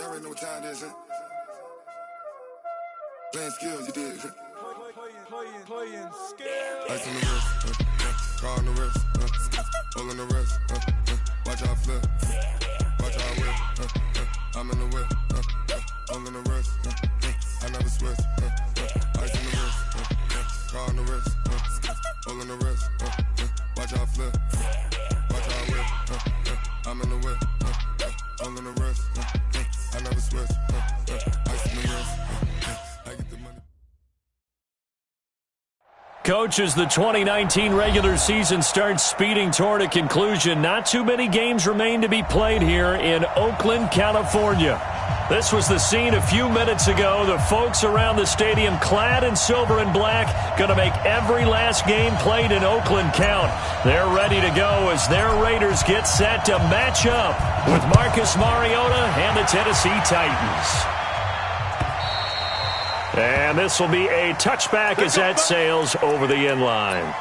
already know what time it is, huh? Playing skills, you did. Playing skills. Ice on the wrist, car on the wrist, hole in the wrist, watch how I flip, watch how I whip, I'm in the whip, hole in the wrist, I never switch, ice on the wrist, car on the wrist, hole in the wrist, watch how I flip, watch how I whip, I'm in the whip, hole in the wrist, I never switch, ice on the wrist, I get the money. Coach, as the 2019 regular season starts speeding toward a conclusion, not too many games remain to be played here in Oakland, California. This was the scene a few minutes ago. The folks around the stadium clad in silver and black going to make every last game played in Oakland count. They're ready to go as their Raiders get set to match up with Marcus Mariota and the Tennessee Titans. And this will be a touchback as that sails over the end line.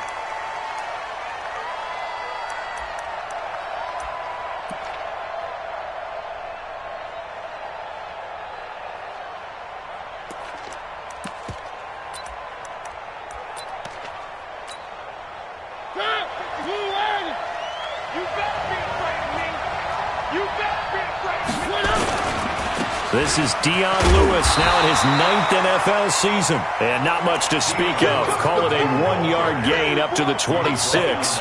This is Dion Lewis now in his 9th NFL season. And not much to speak of. Call it a 1-yard gain up to the 26.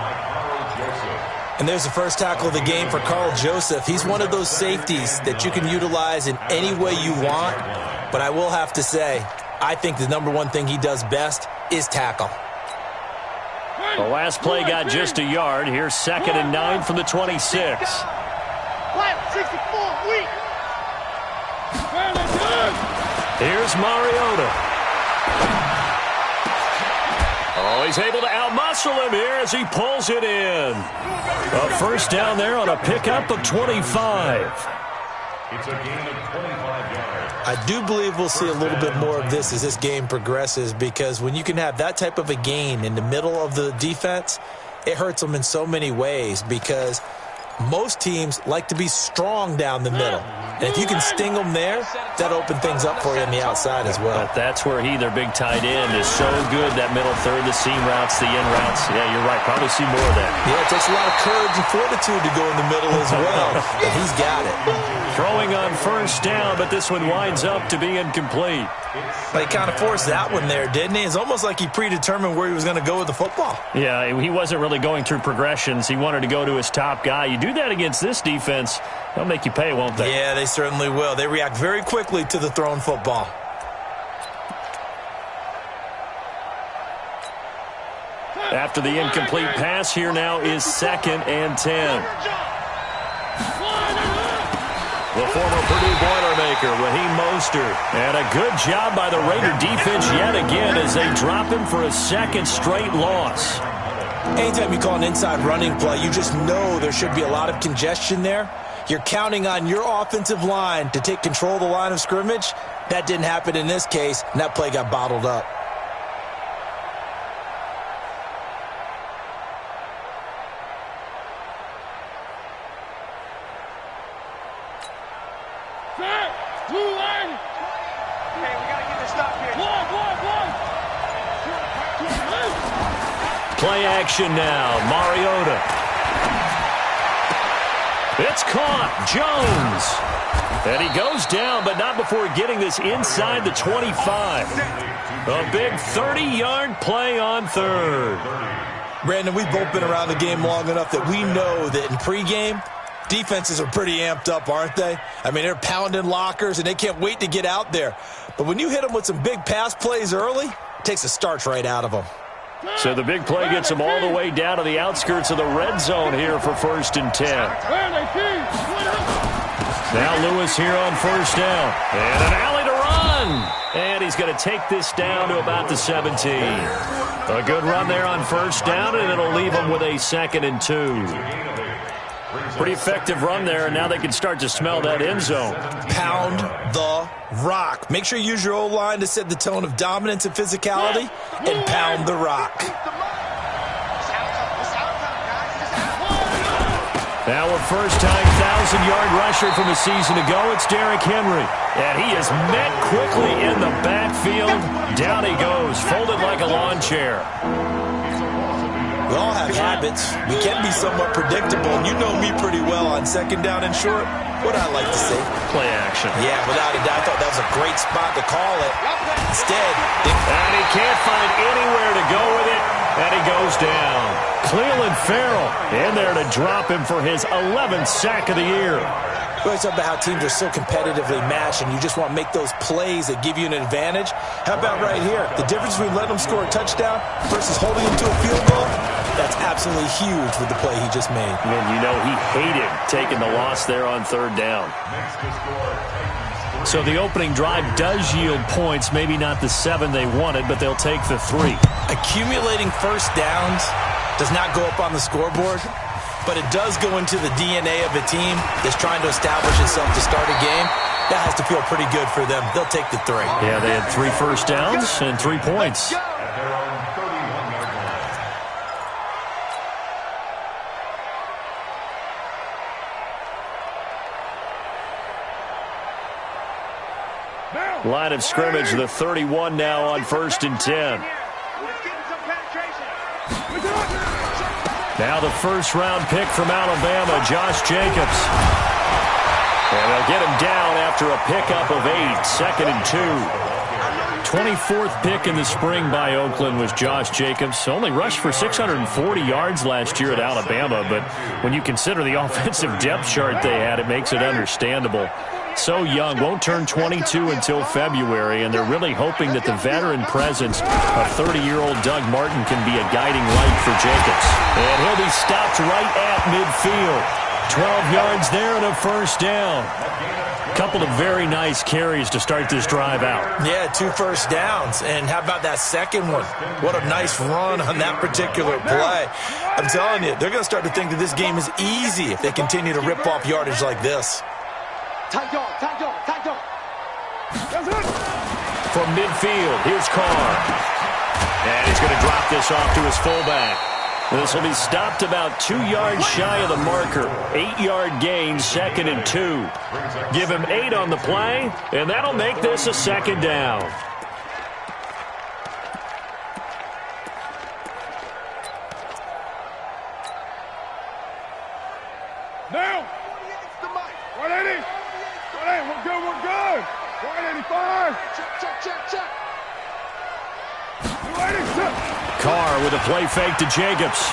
And there's the first tackle of the game for Carl Joseph. He's one of those safeties that you can utilize in any way you want. But I will have to say, I think the number one thing he does best is tackle. The last play got just a yard. Here's 2nd and 9 from the 26. 64, weak. Here's Mariota. Oh, he's able to outmuscle him here as he pulls it in. A first down there on a pickup of 25. It's a gain of 25 yards. I do believe we'll see a little bit more of this as this game progresses, because when you can have that type of a gain in the middle of the defense, it hurts them in so many ways, because most teams like to be strong down the middle. And if you can sting them there, that opens things up for you on the outside as well. But that's where their big tight end, is so good. That middle third, the seam routes, the in routes. Yeah, you're right. Probably see more of that. Yeah, it takes a lot of courage and fortitude to go in the middle as well. But he's got it. Throwing on first down, but this one winds up to be incomplete. But he kind of forced that one there, didn't he? It's almost like he predetermined where he was going to go with the football. Yeah, he wasn't really going through progressions. He wanted to go to his top guy. You do that against this defense, they'll make you pay, won't they? Yeah, they certainly will. They react very quickly to the thrown football. After the incomplete pass, here now is 2nd and 10. The former Purdue Boilermaker, Raheem Mostert. And a good job by the Raider defense yet again as they drop him for a 2nd straight loss. Anytime you call an inside running play, you just know there should be a lot of congestion there. You're counting on your offensive line to take control of the line of scrimmage. That didn't happen in this case, and that play got bottled up. Play action now. Mariota. It's caught. Jones. And he goes down, but not before getting this inside the 25. A big 30-yard play on third. Brandon, we've both been around the game long enough that we know that in pregame, defenses are pretty amped up, aren't they? I mean, they're pounding lockers, and they can't wait to get out there. But when you hit them with some big pass plays early, it takes the starch right out of them. So the big play gets them all the way down to the outskirts of the red zone here for 1st and 10. Now Lewis here on first down. And an alley to run. And he's going to take this down to about the 17. A good run there on first down, and it'll leave them with a 2nd and 2. Pretty effective run there, and now they can start to smell that end zone. Pound the rock. Make sure you use your O-line to set the tone of dominance and physicality, and pound the rock. Now a first-time 1,000-yard rusher from a season ago. It's Derrick Henry. And he is met quickly in the backfield. Down he goes, folded like a lawn chair. We all have habits. We can be somewhat predictable. And you know me pretty well on second down and short. What I like to say? Play action. Yeah, without a doubt. I thought that was a great spot to call it. Instead, and he can't find anywhere to go with it. And he goes down. Cleveland Farrell in there to drop him for his 11th sack of the year. We always talk about how teams are so competitively matched and you just want to make those plays that give you an advantage. How about right here? The difference between letting them score a touchdown versus holding them to a field goal, that's absolutely huge with the play he just made. And you know he hated taking the loss there on third down. So the opening drive does yield points, maybe not the 7 they wanted, but they'll take the 3. Accumulating first downs does not go up on the scoreboard, but it does go into the DNA of a team that's trying to establish itself to start a game. That has to feel pretty good for them. They'll take the 3. Yeah, they had 3 first downs and 3 points. Line of scrimmage, the 31 now on 1st and 10. Now the first-round pick from Alabama, Josh Jacobs. And they'll get him down after a pickup of 8, 2nd and 2. 24th pick in the spring by Oakland was Josh Jacobs. Only rushed for 640 yards last year at Alabama, but when you consider the offensive depth chart they had, it makes it understandable. So young, won't turn 22 until February, and they're really hoping that the veteran presence of 30-year-old Doug Martin can be a guiding light for Jacobs. And he'll be stopped right at midfield. 12 yards there and a first down. Couple of very nice carries to start this drive out. Yeah, 2 first downs. And how about that second one? What a nice run on that particular play. I'm telling you, they're going to start to think that this game is easy if they continue to rip off yardage like this. Tight dog. From midfield, here's Carr. And he's going to drop this off to his fullback. This will be stopped about 2 yards shy of the marker. 8-yard gain, 2nd and 2. Give him 8 on the play, and that'll make this a 2nd down. Now! 180! 180, we're good! 185! Check! 280, Carr with a play fake to Jacobs.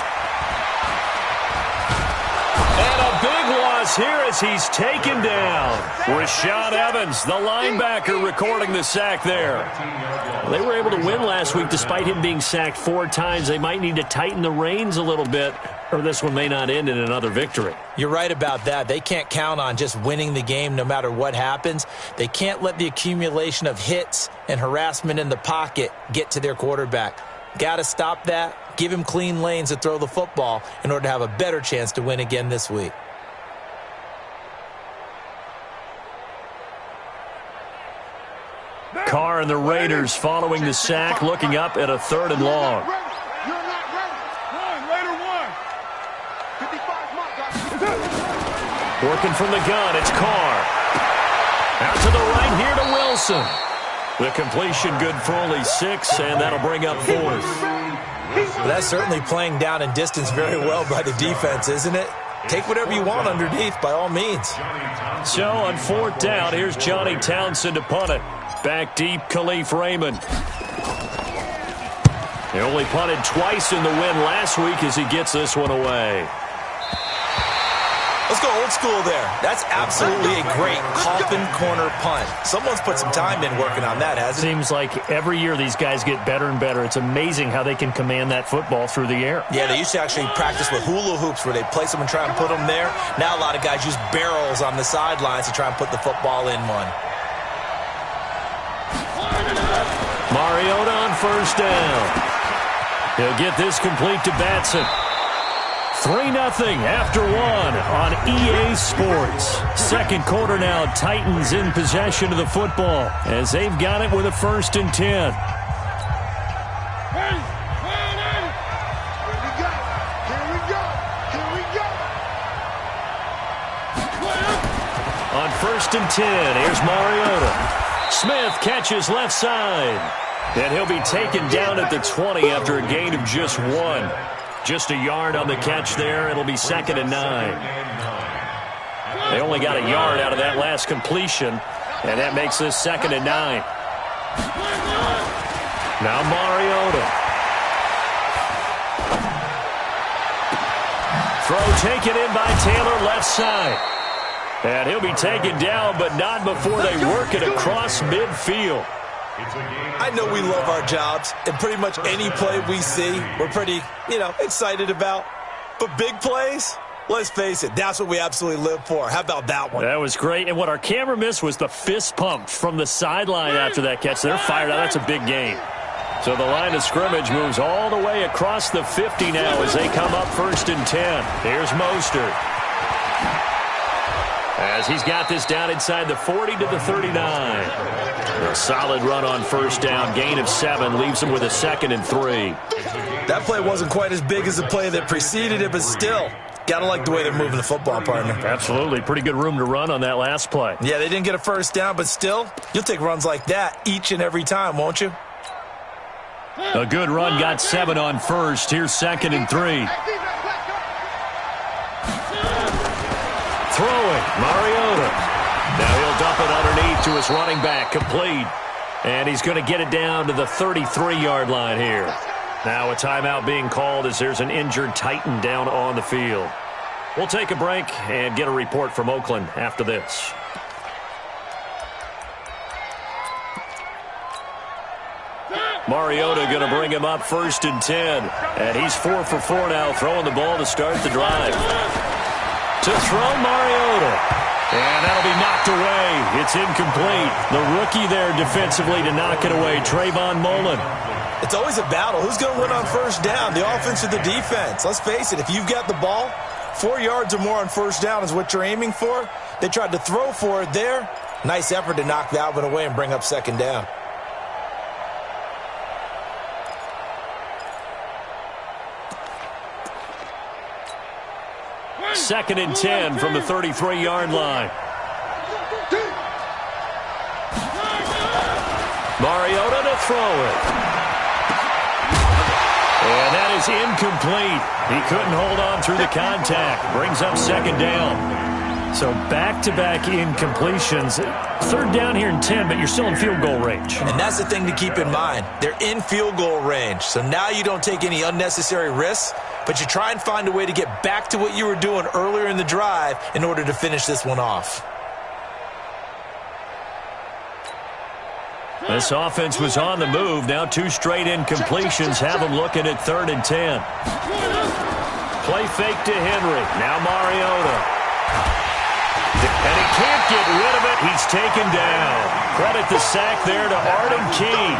And a big loss here as he's taken down. Rashad Evans, the linebacker, recording the sack there. They were able to win last week despite him being sacked 4 times. They might need to tighten the reins a little bit, or this one may not end in another victory. You're right about that. They can't count on just winning the game no matter what happens. They can't let the accumulation of hits and harassment in the pocket get to their quarterback. Got to stop that. Give him clean lanes to throw the football in order to have a better chance to win again this week. Carr and the Raiders following the sack, looking up at a 3rd and long. Working from the gun, it's Carr. Out to the right here to Wilson. The completion good for only 6, and that'll bring up 4th. Well, that's certainly playing down in distance very well by the defense, isn't it? Take whatever you want underneath, by all means. So on 4th down, here's Johnny Townsend to punt it. Back deep, Khalif Raymond. He only punted twice in the win last week as he gets this one away. Let's go old school there. That's absolutely a great coffin corner punt. Someone's put some time in working on that, hasn't it? Seems like every year these guys get better and better. It's amazing how they can command that football through the air. Yeah, they used to actually practice with hula hoops where they place them and try and put them there. Now a lot of guys use barrels on the sidelines to try and put the football in one. Mariota on 1st down. He'll get this complete to Batson. 3-0 after 1 on EA Sports. 2nd quarter now, Titans in possession of the football as they've got it with a 1st and 10. Here we go! 1st and 10. Here's Mariota. Smith catches left side. And he'll be taken down at the 20 after a gain of just 1. Just a yard on the catch there. It'll be 2nd and 9. They only got a yard out of that last completion, and that makes this 2nd and 9. Now Mariota. Throw taken in by Taylor, left side. And he'll be taken down, but not before they work it across midfield. I know we love our jobs, and pretty much any play we see, we're pretty, excited about. But big plays, let's face it, that's what we absolutely live for. How about that one? That was great. And what our camera missed was the fist pump from the sideline after that catch. They're fired out. That's a big game. So the line of scrimmage moves all the way across the 50 now as they come up 1st and 10. Here's Mostert. As he's got this down inside the 40 to the 39. A solid run on 1st down. Gain of 7 leaves him with a 2nd and 3. That play wasn't quite as big as the play that preceded it, but still, got to like the way they're moving the football, partner. Absolutely. Pretty good room to run on that last play. Yeah, they didn't get a 1st down, but still, you'll take runs like that each and every time, won't you? A good run got 7 on 1st. Here's 2nd and 3. Throwing, Mariota. Now he'll dump it underneath to his running back, complete. And he's going to get it down to the 33-yard line here. Now a timeout being called as there's an injured Titan down on the field. We'll take a break and get a report from Oakland after this. Mariota going to bring him up 1st and 10. And he's 4 for 4 now, throwing the ball to start the drive. To throw, Mariota. And that'll be knocked away. It's incomplete. The rookie there defensively to knock it away, Trayvon Mullen. It's always a battle. Who's going to win on 1st down, the offense or the defense? Let's face it, if you've got the ball, 4 yards or more on 1st down is what you're aiming for. They tried to throw for it there. Nice effort to knock that one away and bring up 2nd down. Second and 10 from the 33-yard line. Mariota to throw it. And that is incomplete. He couldn't hold on through the contact. Brings up 2nd down. So back-to-back incompletions. 3rd down here and 10, but you're still in field goal range. And that's the thing to keep in mind. They're in field goal range. So now you don't take any unnecessary risks, but you try and find a way to get back to what you were doing earlier in the drive in order to finish this one off. This offense was on the move. Now 2 straight incompletions have them looking at 3rd and 10. Play fake to Henry. Now Mariota. And he can't get rid of it. He's taken down. Credit the sack there to Arden Key.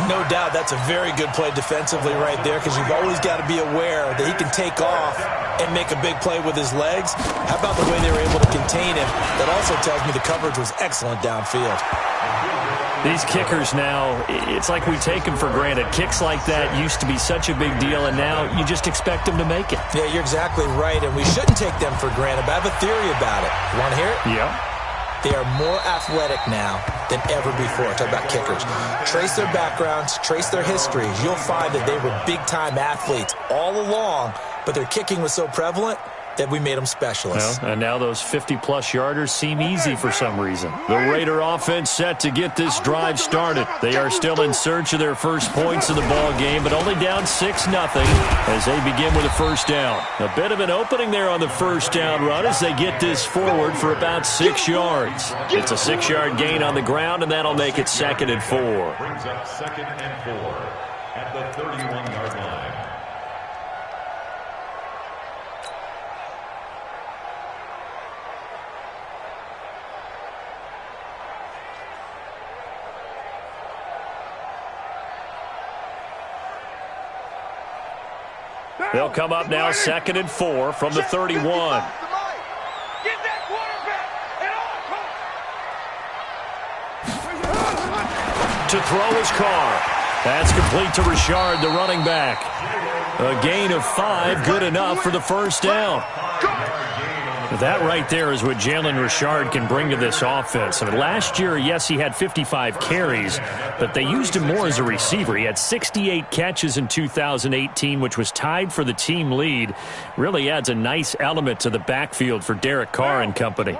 No doubt that's a very good play defensively right there, because you've always got to be aware that he can take off and make a big play with his legs. How about the way they were able to contain him? That also tells me the coverage was excellent downfield. These kickers now, it's like we take them for granted. Kicks like that used to be such a big deal, and now you just expect them to make it. Yeah, you're exactly right, and we shouldn't take them for granted, but I have a theory about it. You want to hear it? Yeah. They are more athletic now than ever before. Talk about kickers. Trace their backgrounds, trace their histories. You'll find that they were big-time athletes all along, but their kicking was so prevalent that we made them specialists. Well, and now those 50-plus yarders seem easy for some reason. The Raider offense set to get this drive started. They are still in search of their first points of the ball game, but only down 6-0 as they begin with a 1st down. A bit of an opening there on the 1st down run as they get this forward for about 6 yards. It's a 6-yard gain on the ground, and that'll make it 2nd and 4. Brings up 2nd and 4 at the 31-yard line. They'll come up now 2nd and 4 from the 31. To throw his car. That's complete to Richard, the running back. A gain of 5, good enough for the 1st down. That right there is what Jalen Richard can bring to this offense. I mean, last year, yes, he had 55 carries, but they used him more as a receiver. He had 68 catches in 2018, which was tied for the team lead. Really adds a nice element to the backfield for Derek Carr and company.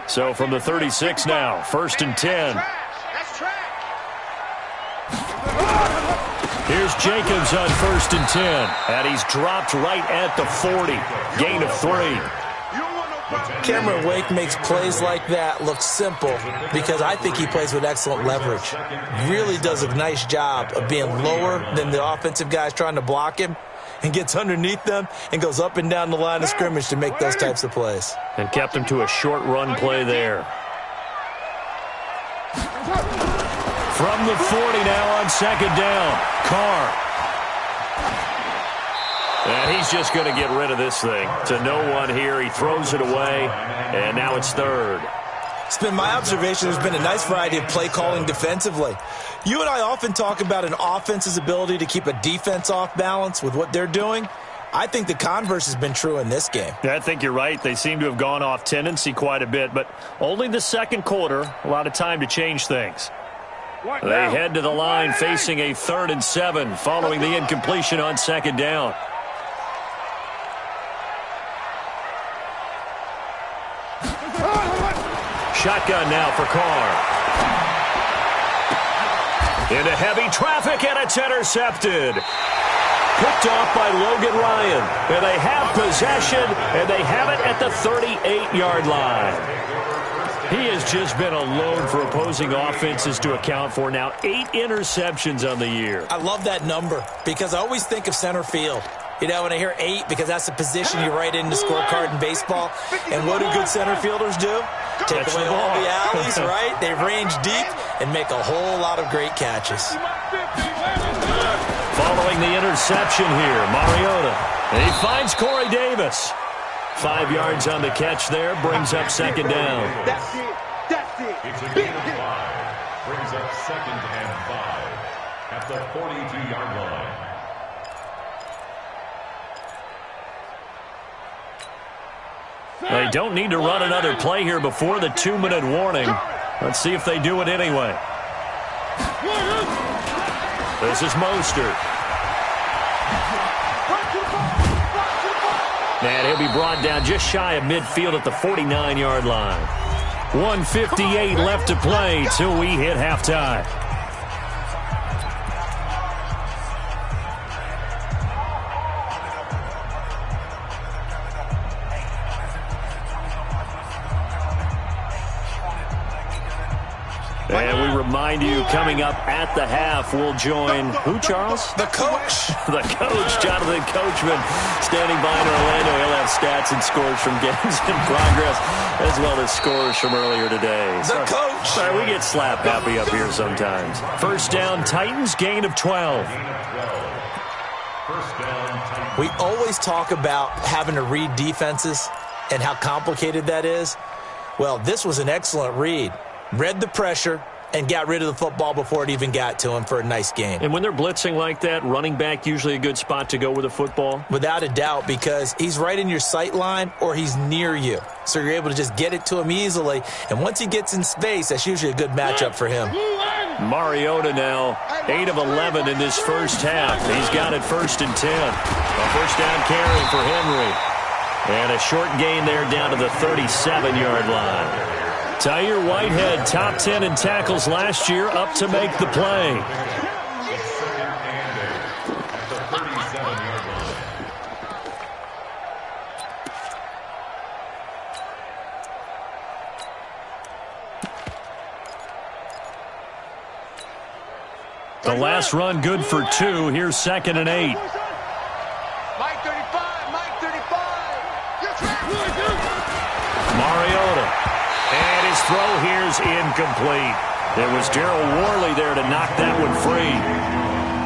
So from the 36 now, 1st and 10. Here's Jacobs on 1st and 10, and he's dropped right at the 40. Gain of 3. Cameron Wake makes plays like that look simple because I think he plays with excellent leverage. Really does a nice job of being lower than the offensive guys trying to block him and gets underneath them and goes up and down the line of scrimmage to make those types of plays. And kept him to a short run play there. From the 40 now on 2nd down, Carr. And he's just going to get rid of this thing. To no one here. He throws it away, and now it's 3rd. It's been my observation there's been a nice variety of play calling defensively. You and I often talk about an offense's ability to keep a defense off balance with what they're doing. I think the converse has been true in this game. Yeah, I think you're right. They seem to have gone off tendency quite a bit, but only the 2nd quarter, a lot of time to change things. They head to the line facing a 3rd and 7 following the incompletion on 2nd down. Shotgun now for Carr. Into heavy traffic, and it's intercepted. Picked off by Logan Ryan. And they have possession, and they have it at the 38-yard line. He has just been a load for opposing offenses to account for. Now 8 interceptions on the year. I love that number because I always think of center field. You know, when I hear 8, because that's the position you write in the scorecard in baseball. And what do good center fielders do? Take away all the alleys, right? They range deep and make a whole lot of great catches. Following the interception here, Mariota. And he finds Corey Davis. 5 yards on the catch there, brings up 2nd down. That's it. That's it. It's a gain of 5. Brings up 2nd and 5 at the 42-yard line. They don't need to run another play here before the 2-minute warning. Let's see if they do it anyway. This is Mostert. And he'll be brought down just shy of midfield at the 49-yard line. 1:58 left to play till we hit halftime. And we remind you, coming up at the half, we'll join who, Charles? The coach. The coach, Jonathan Coachman, standing by in Orlando. He'll have stats and scores from games in progress, as well as scores from earlier today. The coach. Sorry, we get slap happy up here sometimes. 1st down, Titans, gain of 12. We always talk about having to read defenses and how complicated that is. Well, this was an excellent read. Read the pressure and got rid of the football before it even got to him for a nice game. And when they're blitzing like that, running back usually a good spot to go with a football? Without a doubt, because he's right in your sight line or he's near you. So you're able to just get it to him easily. And once he gets in space, that's usually a good matchup for him. Mariota now, 8 of 11 in this first half. He's got it 1st and 10. A 1st down carry for Henry. And a short gain there down to the 37-yard line. Tyre Whitehead, top 10 in tackles last year, up to make the play. The last run good for 2. Here's 2nd and 8. Mike 35, Mike 35. Mariota. And his throw here's incomplete. It was Darryl Worley there to knock that one free.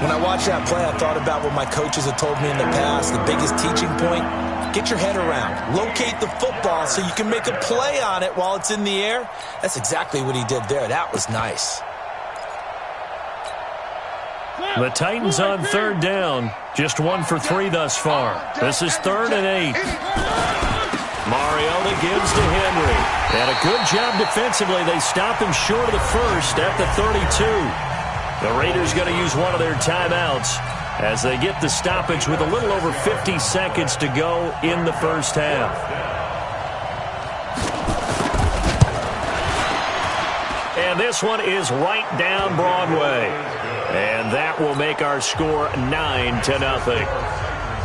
When I watched that play, I thought about what my coaches have told me in the past. The biggest teaching point, get your head around. Locate the football so you can make a play on it while it's in the air. That's exactly what he did there. That was nice. The Titans on 3rd down. Just 1 for 3 thus far. This is 3rd and 8. Mariota gives to Henry. And a good job defensively. They stop him short of the first at the 32. The Raiders going to use one of their timeouts as they get the stoppage with a little over 50 seconds to go in the first half. And this one is right down Broadway. And that will make our score 9-0.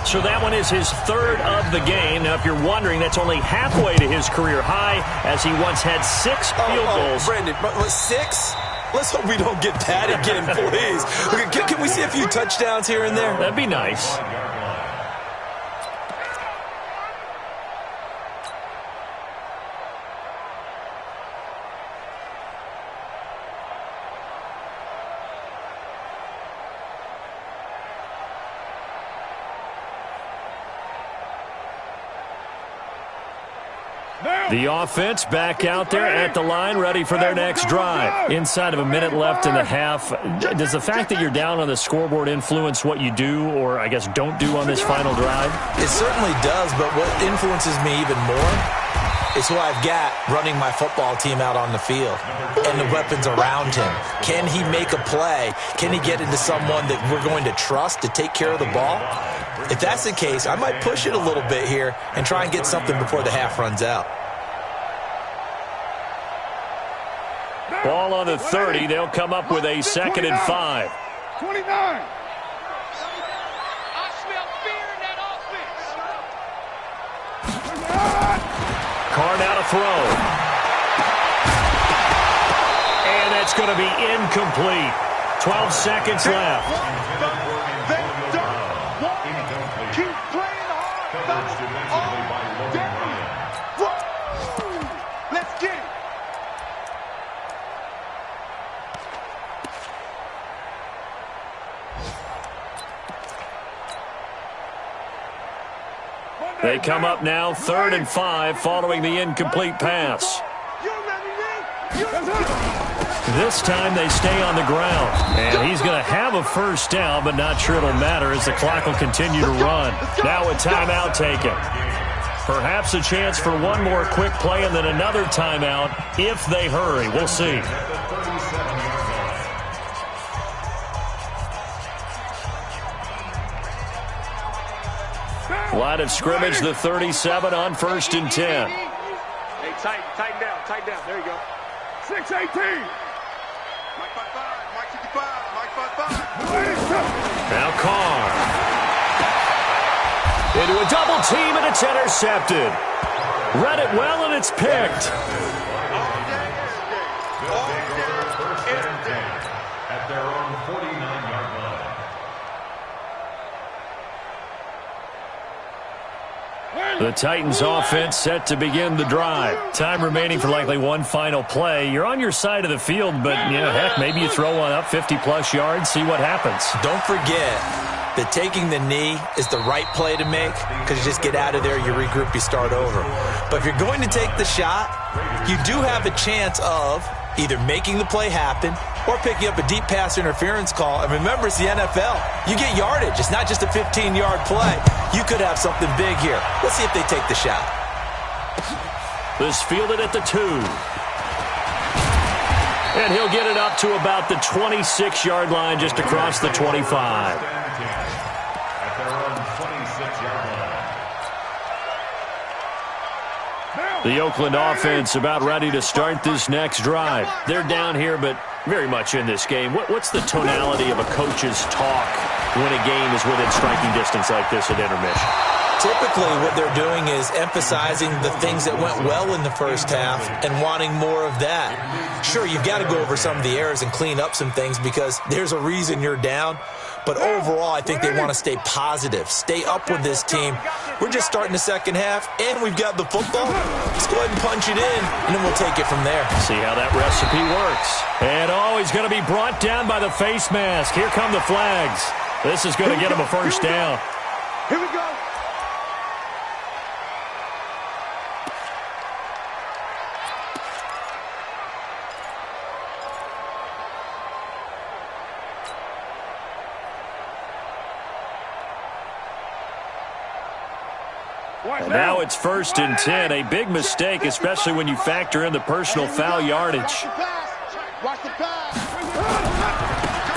So that one is his third of the game. Now, if you're wondering, that's only halfway to his career high, as he once had 6 field goals. Brandon, 6? Let's hope we don't get that again, please. Can we see a few touchdowns here and there? That'd be nice. The offense back out there at the line, ready for their next drive. Inside of a minute left in the half, does the fact that you're down on the scoreboard influence what you do or, I guess, don't do on this final drive? It certainly does, but what influences me even more is who I've got running my football team out on the field and the weapons around him. Can he make a play? Can he get into someone that we're going to trust to take care of the ball? If that's the case, I might push it a little bit here and try and get something before the half runs out. Ball on the 30. They'll come up with a 2nd and 5. 29. I smell fear in that offense. Carr now to throw. And that's going to be incomplete. 12 seconds left. Keep playing hard. Let's get it. They come up now 3rd and 5 following the incomplete pass. This time they stay on the ground. And he's going to have a first down, but not sure it'll matter as the clock will continue to run. Now a timeout taken. Perhaps a chance for one more quick play and then another timeout if they hurry. We'll see. Line of scrimmage, the 37 on 1st and 10. Hey, tighten down. There you go. 6-18. Mike 5-5, Mike 55, Mike 5-5. Now Carr. Into a double team, and it's intercepted. Read it well, and it's picked. At their own 49-yard line. The Titans offense set to begin the drive. Time remaining for likely one final play. You're on your side of the field, but, heck, maybe you throw one up 50-plus yards, see what happens. Don't forget that taking the knee is the right play to make because you just get out of there, you regroup, you start over. But if you're going to take the shot, you do have a chance of either making the play happen or picking up a deep pass interference call. And remember, it's the NFL. You get yardage. It's not just a 15-yard play. You could have something big here. Let's see if they take the shot. This fielded at the 2. And he'll get it up to about the 26-yard line just across the 25. At their own 26-yard line. The Oakland offense about ready to start this next drive. They're down here, but very much in this game. What's the tonality of a coach's talk when a game is within striking distance like this at intermission? Typically, what they're doing is emphasizing the things that went well in the first half and wanting more of that. Sure, you've got to go over some of the errors and clean up some things because there's a reason you're down. But overall, I think they want to stay positive, stay up with this team. We're just starting the second half, and we've got the football. Let's go ahead and punch it in, and then we'll take it from there. See how that recipe works. And, he's going to be brought down by the face mask. Here come the flags. This is going to get him a first down. Here we go. And now it's 1st and 10. A big mistake, especially when you factor in the personal foul yardage.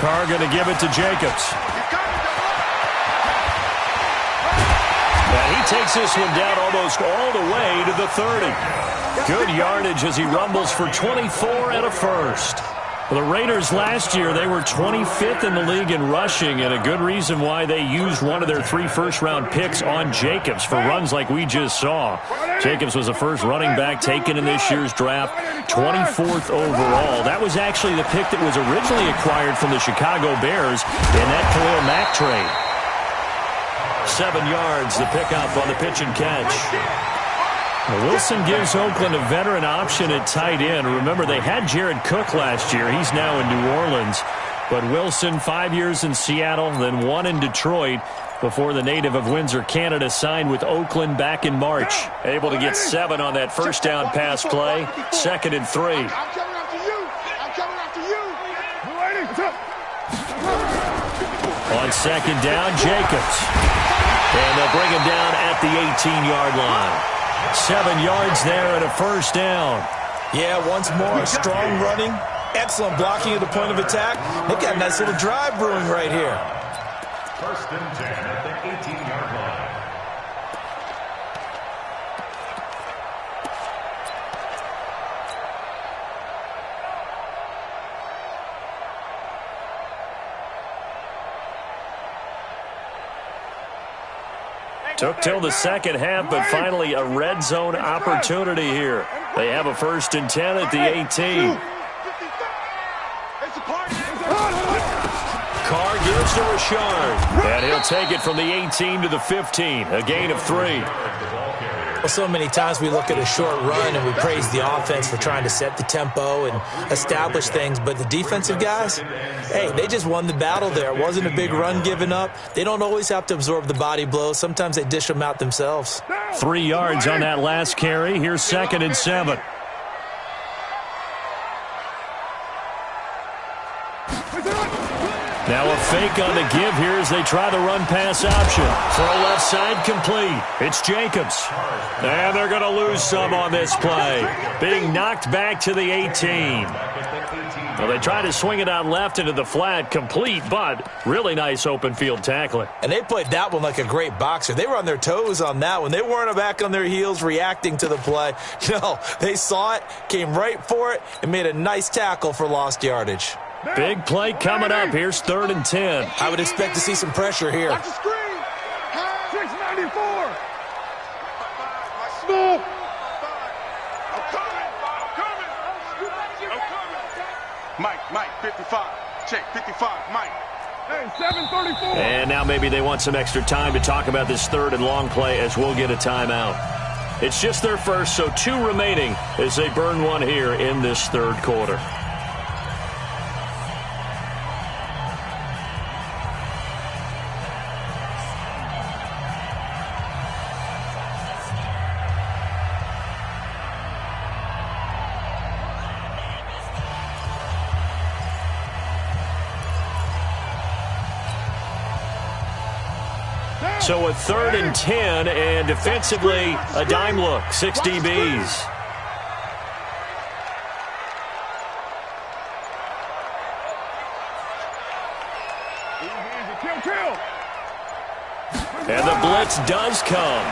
Carr going to give it to Jacobs. And he takes this one down almost all the way to the 30. Good yardage as he rumbles for 24 and a first. The Raiders last year, they were 25th in the league in rushing, and a good reason why they used one of their 3 first-round picks on Jacobs for runs like we just saw. Jacobs was the first running back taken in this year's draft, 24th overall. That was actually the pick that was originally acquired from the Chicago Bears in that Khalil Mack trade. 7 yards, the pickup on the pitch and catch. Wilson gives Oakland a veteran option at tight end. Remember, they had Jared Cook last year. He's now in New Orleans. But Wilson, 5 years in Seattle, then 1 in Detroit before the native of Windsor, Canada, signed with Oakland back in March. Able to get 7 on that first down pass play. 2nd and 3. I'm coming after you. On 2nd down, Jacobs. And they'll bring him down at the 18-yard line. 7 yards there and a first down. Yeah, once more, strong running, excellent blocking at the point of attack. They've got a nice little drive brewing right here. 1st and 10 at the 18-yard line. Took till the second half, but finally a red zone opportunity here. They have a 1st and 10 at the 18. Carr gives to Richard, and he'll take it from the 18 to the 15, a gain of 3. Well, so many times we look at a short run and we praise the offense for trying to set the tempo and establish things, but the defensive guys, hey, they just won the battle there. It wasn't a big run given up. They don't always have to absorb the body blows. Sometimes they dish them out themselves. 3 yards on that last carry. Here's 2nd and 7. Now a fake on the give here as they try the run-pass option. Throw left side complete. It's Jacobs. And they're going to lose some on this play. Being knocked back to the 18. Well, they try to swing it out left into the flat, complete, but really nice open field tackling. And they played that one like a great boxer. They were on their toes on that one. They weren't back on their heels reacting to the play. No, they saw it, came right for it, and made a nice tackle for lost yardage. Big play coming up. Here's 3rd and 10. I would expect to see some pressure here. Watch the screen. 694. Small. I'm coming. Mike, 55. Check, 55, Mike. Hey, 734. And now maybe they want some extra time to talk about this 3rd and long play as we'll get a timeout. It's just their first, so 2 remaining as they burn one here in this 3rd quarter. So a 3rd and 10, and defensively, a dime look, 6 DBs. And the blitz does come.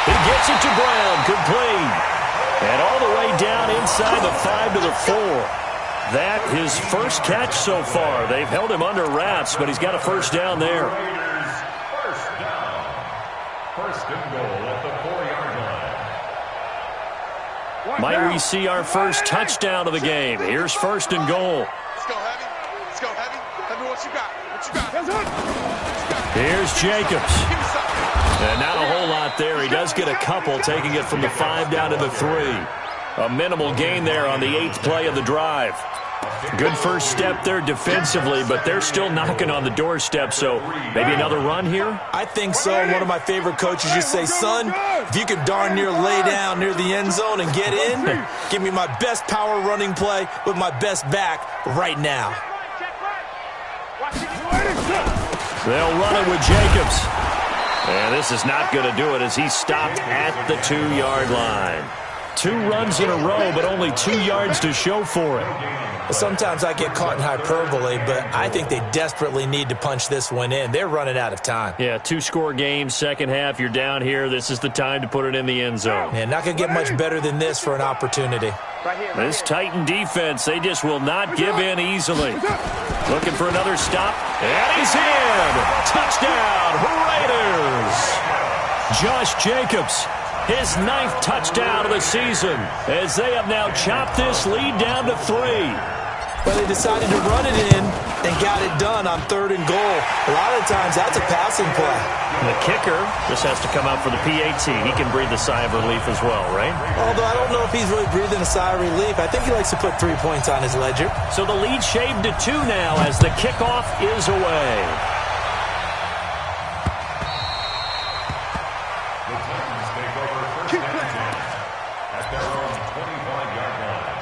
He gets it to Brown, complete. And all the way down inside the 5 to the 4. That his first catch so far. They've held him under wraps, but he's got a first down there. First down. 1st and goal at the 4-yard line. Might we see our first touchdown of the game? Here's 1st and goal. Let's go heavy. Let's go heavy. Tell me what you got. What you got? Here's Jacobs. And not a whole lot there. He does get a couple, taking it from the 5 down to the 3. A minimal gain there on the 8th play of the drive. Good first step there defensively, but they're still knocking on the doorstep, so maybe another run here? I think so. One of my favorite coaches just say, son, if you can darn near lay down near the end zone and get in, give me my best power running play with my best back right now. They'll run it with Jacobs. And this this is not going to do it as he's stopped at the 2-yard line. 2 runs in a row, but only 2 yards to show for it. Sometimes I get caught in hyperbole, but I think they desperately need to punch this one in. They're running out of time. Yeah, 2-score game, second half, you're down here. This is the time to put it in the end zone. Yeah, not going to get much better than this for an opportunity. This Titan defense, they just will not give in easily. Looking for another stop, and he's in! Touchdown, Raiders! Josh Jacobs, his 9th touchdown of the season, as they have now chopped this lead down to 3. But they decided to run it in and got it done on 3rd and goal. A lot of times that's a passing play. And the kicker just has to come out for the PAT. He can breathe a sigh of relief as well, right? Although I don't know if he's really breathing a sigh of relief. I think he likes to put 3 points on his ledger. So the lead shaved to 2 now as the kickoff is away. The Titans take over first and 10 at their own 25-yard line.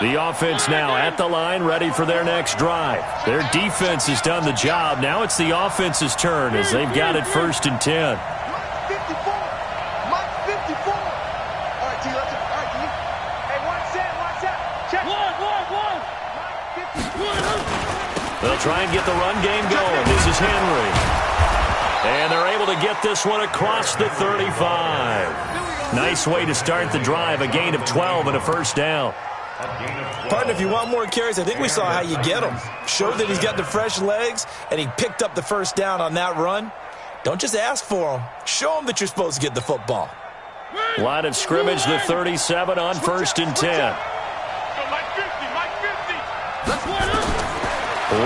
The offense now at the line, ready for their next drive. Their defense has done the job. Now it's the offense's turn as they've got it 1st and 10. Mike 54. Mike 54. All right, T, let's go. All right, T. Hey, watch that. Check. One. Mike 54. They'll try and get the run game going. This is Henry. And they're able to get this one across the 35. Nice way to start the drive. A gain of 12 and a first down. Partner, if you want more carries, I think we saw how you get them. Show that he's got the fresh legs, and he picked up the first down on that run. Don't just ask for them. Show them that you're supposed to get the football. Line of scrimmage, the 37 on 1st and 10. Mike 50.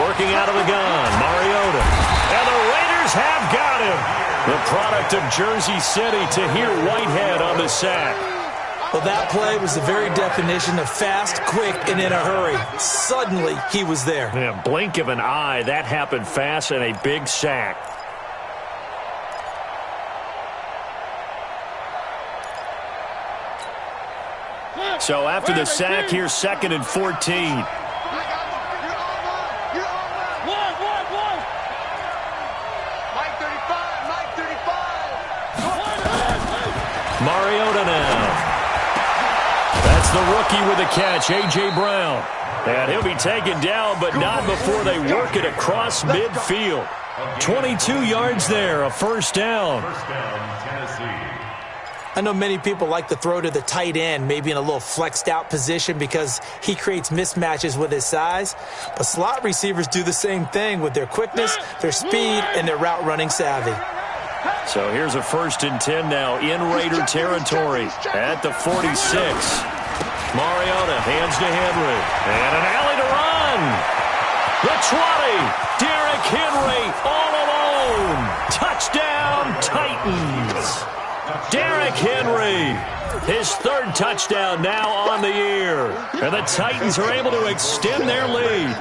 Working out of the gun, Mariota. And the Raiders have got him. The product of Jersey City, Tahir Whitehead on the sack. Well, that play was the very definition of fast, quick, and in a hurry. Suddenly, he was there. Yeah, blink of an eye, that happened fast and a big sack. So after the sack, here's 2nd and 14. Mariota now. That's the rookie with the catch, A.J. Brown. And he'll be taken down, but not before they work it across midfield. 22 yards there, a first down. First down, Tennessee. I know many people like to throw to the tight end, maybe in a little flexed out position because he creates mismatches with his size. But slot receivers do the same thing with their quickness, their speed, and their route running savvy. So here's a 1st and 10 now in Raider territory at the 46. Mariota hands to Henry. And an alley to run. The 20. Derrick Henry all alone. Touchdown, Titans. Derrick Henry, his 3rd touchdown now on the year. And the Titans are able to extend their lead.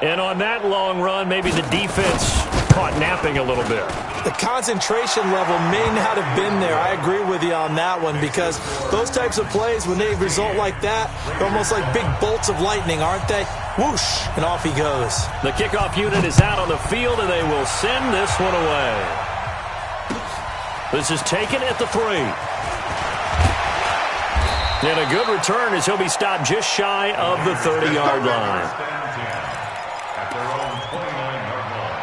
And on that long run, maybe the defense caught napping a little bit. The concentration level may not have been there. I agree with you on that one because those types of plays, when they result like that, they're almost like big bolts of lightning, aren't they? Whoosh, and off he goes. The kickoff unit is out on the field, and they will send this one away. This is taken at the 3. And a good return as he'll be stopped just shy of the 30-yard line. At their own 29-yard line.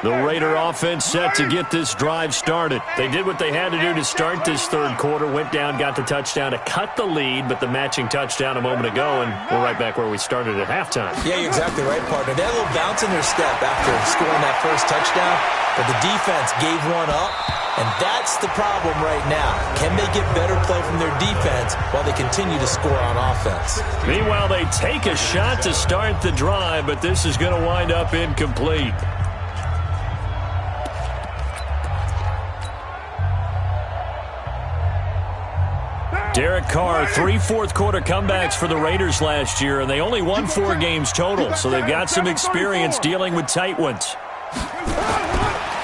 The Raider offense set to get this drive started. They did what they had to do to start this 3rd quarter, went down, got the touchdown to cut the lead, but the matching touchdown a moment ago, and we're right back where we started at halftime. Yeah, you're exactly right, partner. They had a little bounce in their step after scoring that first touchdown, but the defense gave one up, and that's the problem right now. Can they get better play from their defense while they continue to score on offense? Meanwhile, they take a shot to start the drive, but this is going to wind up incomplete. Derek Carr, 3 fourth-quarter comebacks for the Raiders last year, and they only won 4 games total, so they've got some experience dealing with tight ones.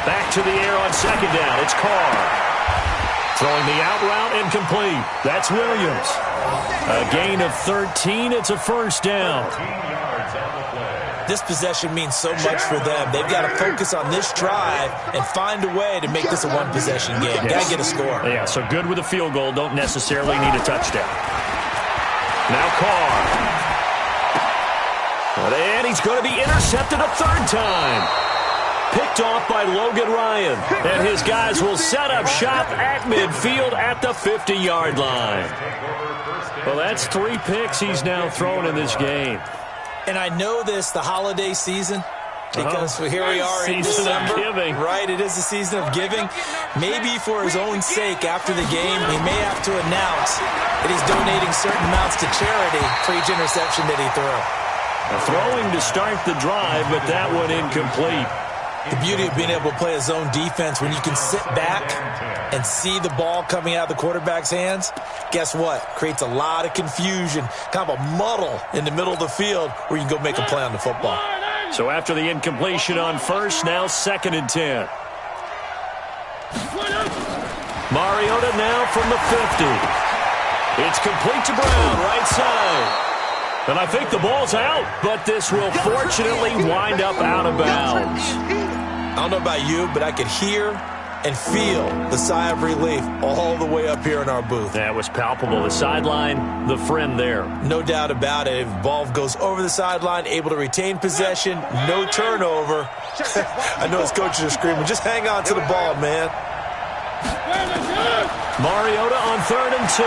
Back to the air on second down. It's Carr. Throwing the out route incomplete. That's Williams. A gain of 13. It's a first down. This possession means so much for them. They've got to focus on this drive and find a way to make this a one-possession game. Got to get a score. Yeah, so good with a field goal. Don't necessarily need a touchdown. Now Carr. And he's going to be intercepted a third time. Picked off by Logan Ryan. And his guys will set up shop at midfield at the 50-yard line. Well, that's 3 picks he's now thrown in this game. And I know this, the holiday season, because here we are in December, right? It is the season of giving. Maybe for his own sake, after the game, he may have to announce that he's donating certain amounts to charity for each interception that he threw. Throwing to start the drive, but that one incomplete. The beauty of being able to play a zone defense when you can sit back and see the ball coming out of the quarterback's hands, guess what? Creates a lot of confusion, kind of a muddle in the middle of the field where you can go make a play on the football. So after the incompletion on first, now 2nd and 10. Mariota now from the 50. It's complete to Brown, right side. And I think the ball's out, but this will fortunately wind up out of bounds. I don't know about you, but I could hear and feel the sigh of relief all the way up here in our booth. That was palpable. The sideline, the friend there. No doubt about it. If the ball goes over the sideline, able to retain possession, no turnover. I know his coaches are screaming, just hang on to the ball, man. Mariota on 3rd and 2.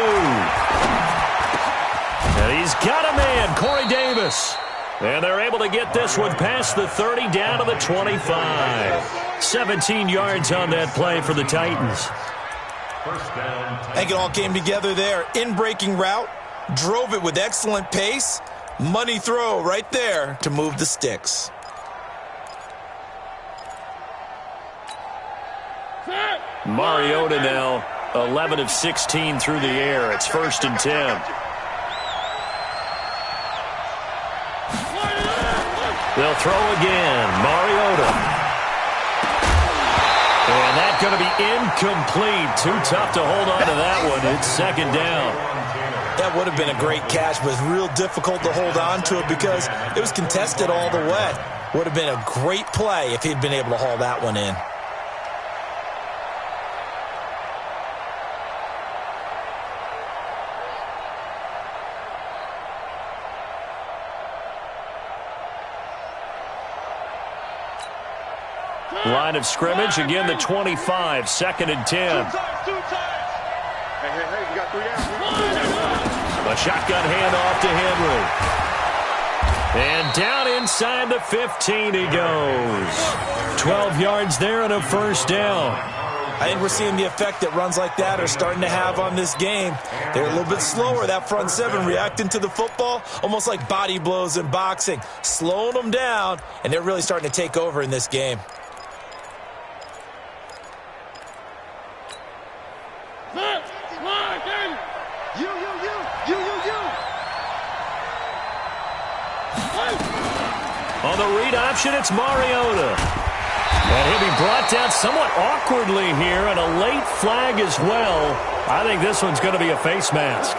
And he's got a man, Corey Davis. And they're able to get this one past the 30 down to the 25. 17 yards on that play for the Titans. I think it all came together there. In-breaking route, drove it with excellent pace. Money throw right there to move the sticks. Mariota now 11 of 16 through the air. It's 1st and 10. They'll throw again. Mariota. And that's going to be incomplete. Too tough to hold on to that one. It's 2nd down. That would have been a great catch, but it's real difficult to hold on to it because it was contested all the way. Would have been a great play if he'd been able to haul that one in. Line of scrimmage, again the 25, 2nd and 10. Hey, you got 3 out. A shotgun handoff to Henry. And down inside the 15 he goes. 12 yards there and a first down. I think we're seeing the effect that runs like that are starting to have on this game. They're a little bit slower, that front 7, reacting to the football, almost like body blows in boxing, slowing them down, and they're really starting to take over in this game. On the read option, it's Mariota. And he'll be brought down somewhat awkwardly here, and a late flag as well. I think this one's going to be a face mask.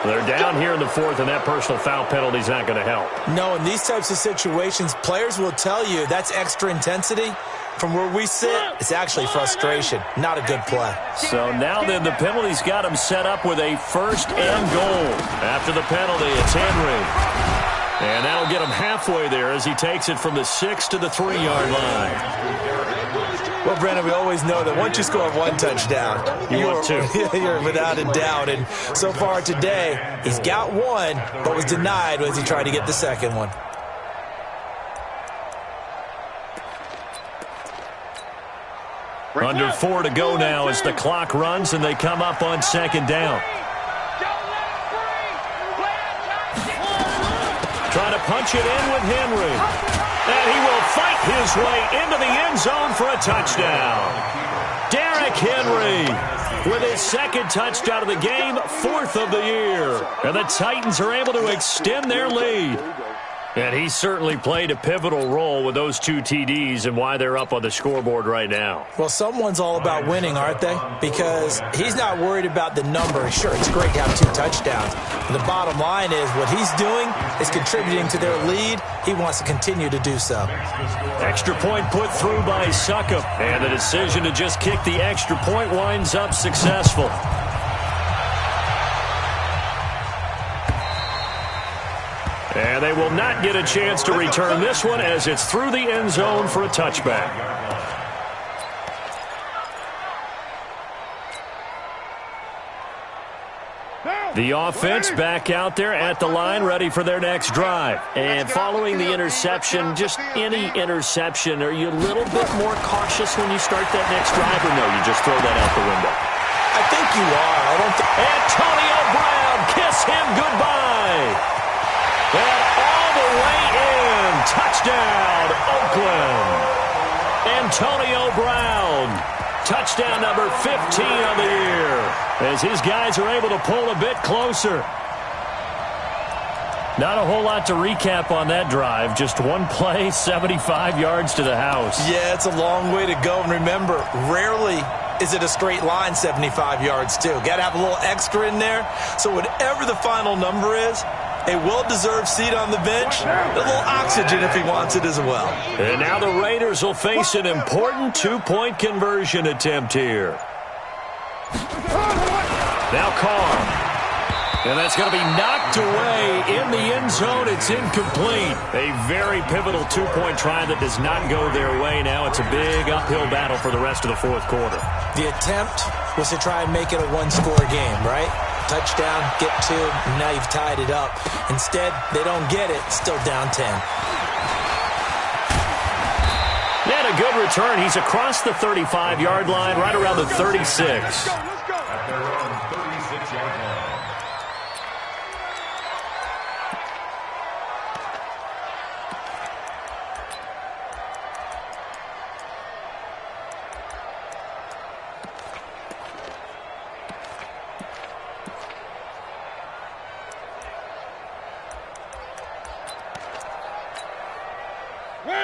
They're down here in the 4th, and that personal foul penalty is not going to help. No, in these types of situations, players will tell you that's extra intensity. From where we sit, it's actually frustration. Not a good play. So now then, the penalty's got him set up with a 1st and goal. After the penalty, it's Henry. And that'll get him halfway there as he takes it from the 6 to the 3-yard line. Well, Brandon, we always know that once you score 1 touchdown, you're without a doubt. And so far today, he's got 1, but was denied as he tried to get the 2nd one. Under 4 to go now as the clock runs and they come up on 2nd down. Trying to punch it in with Henry. And he will fight his way into the end zone for a touchdown. Derrick Henry. with his second touchdown of the game, 4th of the year. And the Titans are able to extend their lead. And he certainly played a pivotal role with those 2 TDs and why they're up on the scoreboard right now. Well, someone's all about winning, aren't they? Because he's not worried about the number. Sure, it's great to have 2 touchdowns. But the bottom line is what he's doing is contributing to their lead. He wants to continue to do so. Extra point put through by Succop. And the decision to just kick the extra point winds up successful. And they will not get a chance to return this one as it's through the end zone for a touchback. The offense back out there at the line, ready for their next drive. And following the interception, just any interception, are you a little bit more cautious when you start that next drive, or no, you just throw that out the window? I think you are. Antonio Brown, kiss him goodbye. And all the way in. Touchdown, Oakland. Antonio Brown. Touchdown number 15 of the year. As his guys are able to pull a bit closer. Not a whole lot to recap on that drive. Just one play, 75 yards to the house. Yeah, it's a long way to go. And remember, rarely is it a straight line 75 yards, too. Got to have a little extra in there. So whatever the final number is, a well-deserved seat on the bench, a little oxygen if he wants it as well. And now the Raiders will face an important 2-point conversion attempt here. Now Carr. And that's going to be knocked away in the end zone. It's incomplete. A very pivotal 2-point try that does not go their way. Now it's a big uphill battle for the rest of the 4th quarter. The attempt was to try and make it a 1-score game, right? Touchdown, get 2, and now you've tied it up. Instead, they don't get it. Still down 10. And a good return. He's across the 35-yard line, right around the 36. At their own 36-yard line.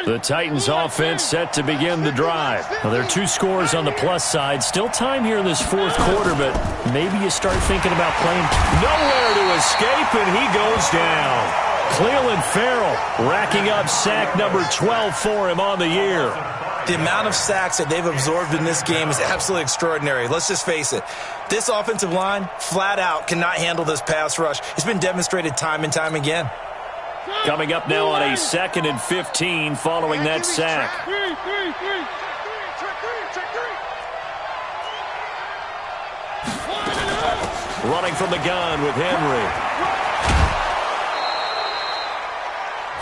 The Titans offense set to begin the drive. Well, there are 2 scores on the plus side. Still time here in this 4th quarter, but maybe you start thinking about playing. Nowhere to escape, and he goes down. Cleveland Farrell racking up sack number 12 for him on the year. The amount of sacks that they've absorbed in this game is absolutely extraordinary. Let's just face it. This offensive line, flat out, cannot handle this pass rush. It's been demonstrated time and time again. Coming up now on a 2nd and 15 following that sack. Running from the gun with Henry.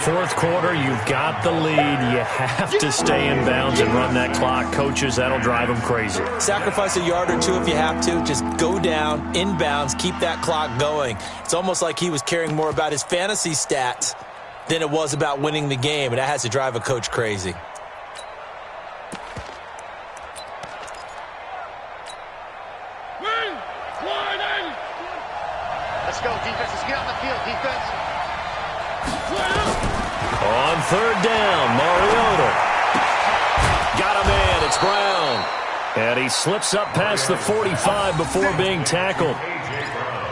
4th quarter, you've got the lead. You have to stay in bounds and run that clock. Coaches, that'll drive them crazy. Sacrifice a yard or 2 if you have to. Just go down, in bounds, keep that clock going. It's almost like he was caring more about his fantasy stats than it was about winning the game, and that has to drive a coach crazy. Let's go, defense. Let's get on the field, defense. On 3rd down, Mariota. Got a man, it's Brown. And he slips up past the 45 before being tackled.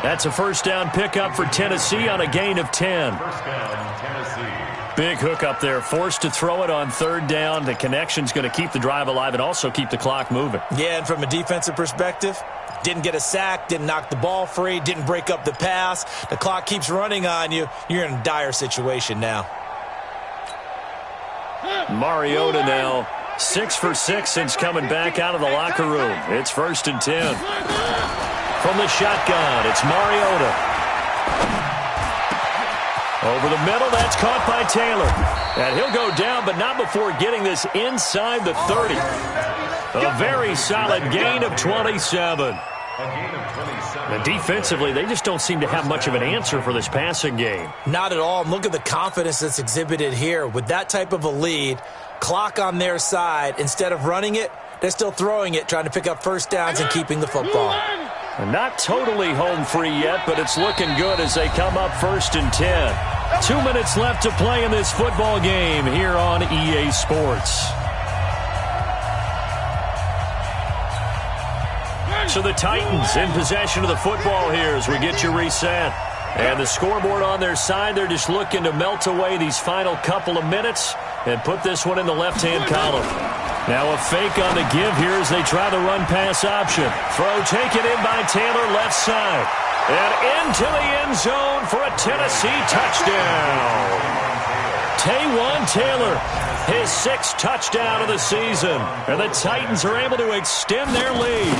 That's a 1st down pickup for Tennessee on a gain of 10. 1st down, Tennessee. Big hook up there, forced to throw it on 3rd down. The connection's going to keep the drive alive and also keep the clock moving. Yeah, and from a defensive perspective, didn't get a sack, didn't knock the ball free, didn't break up the pass. The clock keeps running on you. You're in a dire situation now. Mariota now 6 for 6 since coming back out of the locker room. It's 1st and 10. From the shotgun, it's Mariota. Over the middle, that's caught by Taylor. And he'll go down, but not before getting this inside the 30. A very solid gain of 27. And defensively, they just don't seem to have much of an answer for this passing game. Not at all. And look at the confidence that's exhibited here. With that type of a lead, clock on their side, instead of running it, They're still throwing it, trying to pick up first downs and keeping the football. Not totally home free yet, but it's looking good as they come up 1st and 10. 2 minutes left to play in this football game here on EA Sports. So the Titans in possession of the football here as we get you reset. And the scoreboard on their side, they're just looking to melt away these final couple of minutes and put this one in the left-hand column. Now a fake on the give here as they try the run-pass option. Throw taken in by Taylor left side. And into the end zone for a Tennessee touchdown. Taywan Taylor, his 6th touchdown of the season. And the Titans are able to extend their lead.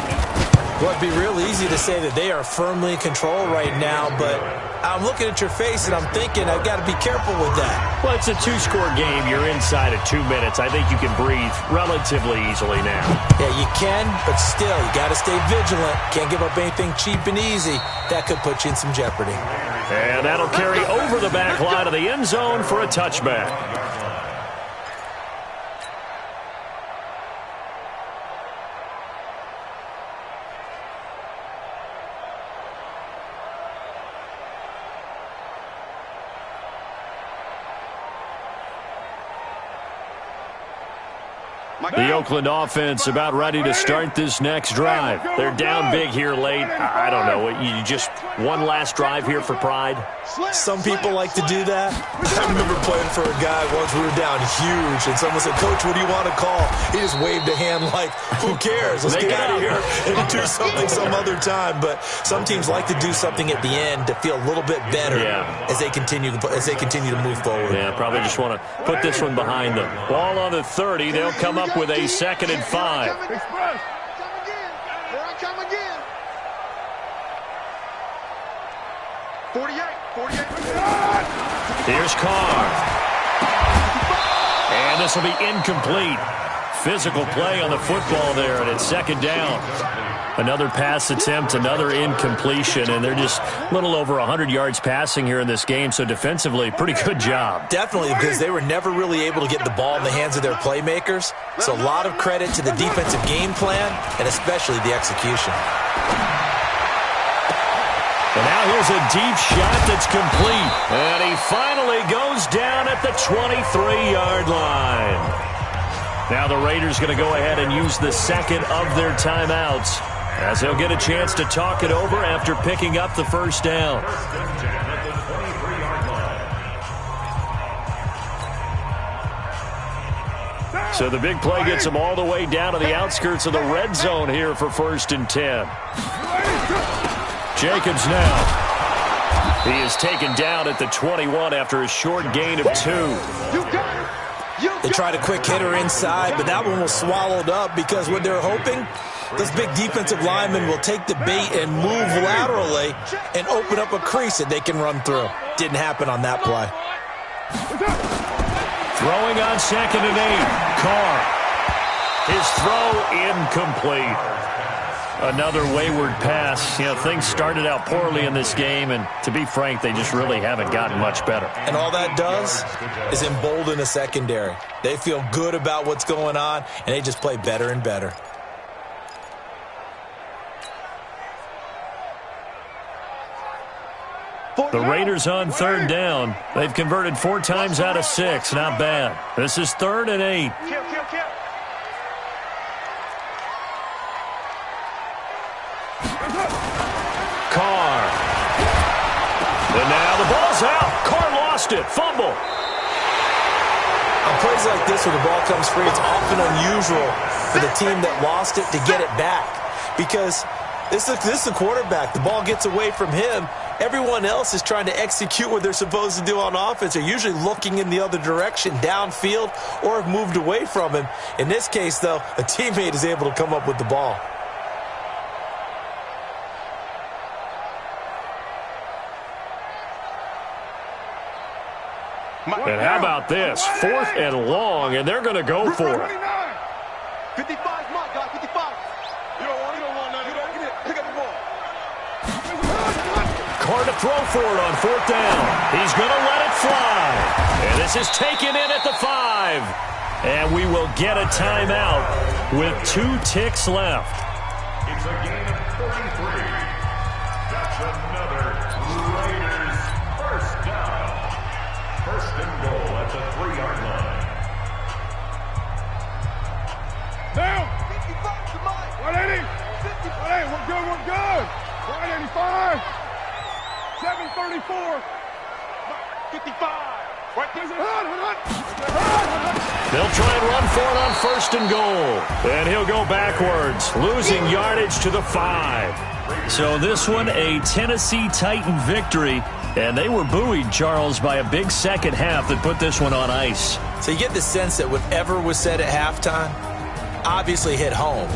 Well, it'd be real easy to say that they are firmly in control right now, but I'm looking at your face and I'm thinking I've got to be careful with that. Well, it's a 2-score game. You're inside of 2 minutes. I think you can breathe relatively easily now. Yeah, you can, but still, you got to stay vigilant. Can't give up anything cheap and easy. That could put you in some jeopardy. And that'll carry over the back line of the end zone for a touchback. The Oakland offense about ready to start this next drive. They're down big here late. I don't know. You just one last drive here for pride? Some people like to do that. I remember playing for a guy once. We were down huge, and someone said, "Coach, what do you want to call?" He just waved a hand like, "Who cares? Let's get out of here and do something some other time." But some teams like to do something at the end to feel a little bit better as they continue to move forward. Yeah, probably just want to put this one behind them. Ball on the 30. They'll come up with a 2nd and 5. Here I come again. 48. Here's Carr. And this will be incomplete. Physical play on the football there, and it's 2nd down. Another pass attempt, another incompletion, and they're just a little over 100 yards passing here in this game, so defensively, pretty good job. Definitely, because they were never really able to get the ball in the hands of their playmakers, so a lot of credit to the defensive game plan and especially the execution. And now here's a deep shot that's complete, and he finally goes down at the 23-yard line. Now the Raiders going to go ahead and use the 2nd of their timeouts as they'll get a chance to talk it over after picking up the 1st down. So the big play gets them all the way down to the outskirts of the red zone here for 1st and 10. Jacobs now. He is taken down at the 21 after a short gain of 2. They tried a quick hitter inside, but that one was swallowed up because what they're hoping, those big defensive linemen will take the bait and move laterally and open up a crease that they can run through. Didn't happen on that play. Throwing on 2nd and 8. Carr. His throw incomplete. Another wayward pass. You know, things started out poorly in this game, and to be frank, they just really haven't gotten much better. And all that does is embolden a secondary. They feel good about what's going on, and they just play better and better. The Raiders on 3rd down. They've converted 4 times out of 6. Not bad. This is 3rd and 8. Kill. Carr. And now the ball's out. Carr lost it. Fumble. On plays like this where the ball comes free, it's often unusual for the team that lost it to get it back. Because this is the quarterback. The ball gets away from him. Everyone else is trying to execute what they're supposed to do on offense. They're usually looking in the other direction, downfield, or have moved away from him. In this case, though, a teammate is able to come up with the ball. And how about this? 4th and long, and they're going to go for it. 55, my guy, 55. You don't want none. Pick up the ball. Carr to throw for it on 4th down. He's going to let it fly. And this is taken in at the 5. And we will get a timeout with 2 ticks left. It's a gain of 33. That's another Raiders first down. First and goal at the 3-yard line. Down. 55 to Mike. 180. 180. We're good. 185. 734. 55. Right there's They'll try and run for it on first and goal. And he'll go backwards, losing yardage to the 5. So this one, a Tennessee Titan victory. And they were buoyed, Charles, by a big second half that put this one on ice. So you get the sense that whatever was said at halftime obviously hit home.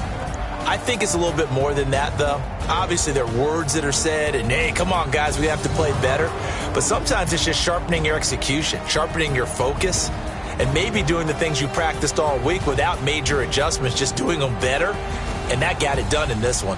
I think it's a little bit more than that, though. Obviously, there are words that are said, and, hey, come on, guys, we have to play better. But sometimes it's just sharpening your execution, sharpening your focus, and maybe doing the things you practiced all week without major adjustments, just doing them better. And that got it done in this one.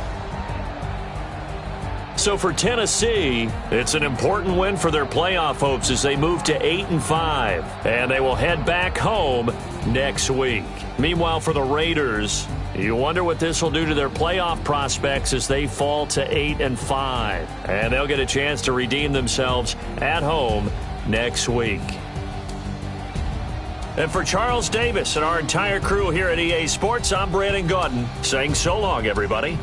So for Tennessee, it's an important win for their playoff hopes as they move to 8-5. And they will head back home next week. Meanwhile, for the Raiders, you wonder what this will do to their playoff prospects as they fall to 8-5. And they'll get a chance to redeem themselves at home next week. And for Charles Davis and our entire crew here at EA Sports, I'm Brandon Gaudin saying so long, everybody.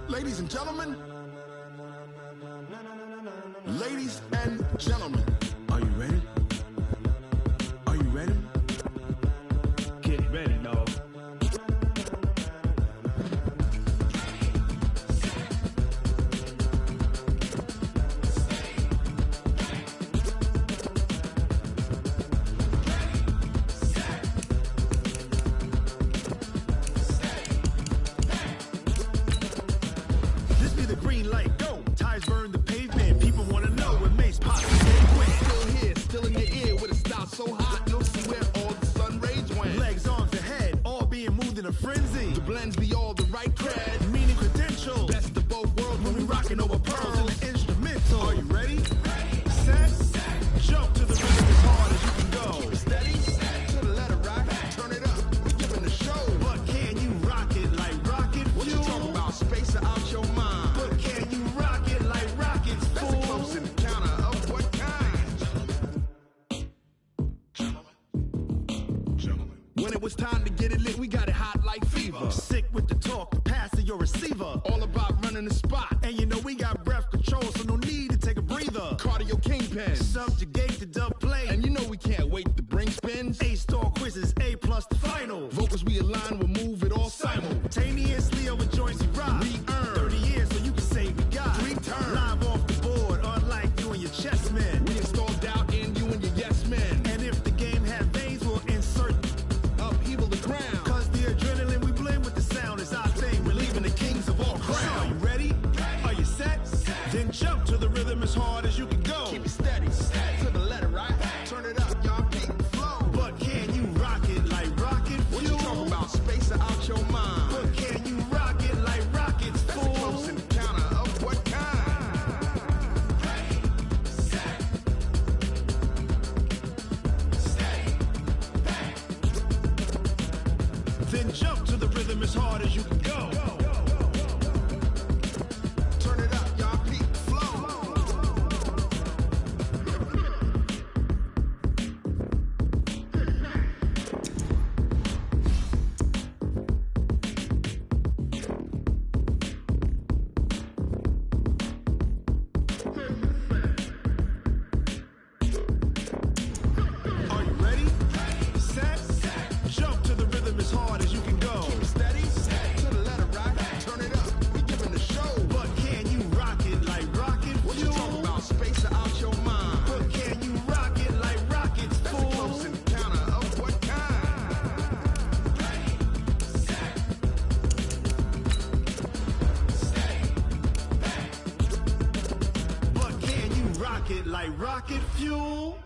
Ladies and gentlemen, ladies and gentlemen, are you ready? Are you ready? Get ready, dog. When it was time to get it lit, we got it hot like fever. Sick with the talk, the pass to your receiver. All about running the spot. And you know we got breath control, so no need to take a breather. Cardio kingpin. Subjugate the dub play. And you know we can't wait to bring spins. A-star quizzes, A+ the final. Vocals we align, we'll move it all simultaneously over joints we rock. We earn 30 years, so you can say we got 3 turns. Live off the board, unlike you and your chess men. We install doubt in you and your yes men. And if the game had veins, we'll insert upheaval the ground. Cause the adrenaline we blend with the sound is our thing. We're leaving the kings of all crowns. So are you ready? Are you set? Then jump to the rhythm as hard as you can go. Keep it steady, to the letter, right? Turn it up, y'all peak the flow. But can you rock it like rocket fuel? What you talking about? Space or out your mind? But can you rock it like rockets, That's fool? a close encounter of what kind? Then jump to the rhythm as hard as you can go. Turn it up, y'all peak the flow. Are you ready? Set? Jump to the rhythm as hard as you can go. Keep it steady, to the letter, right? Turn it up, we giving the show. But can you rock it like rocket What you fuel? talking about? Space or out your mind? But can you rock it like rockets, That's a fool? close encounter of what kind? But can you rock it like rocket fuel?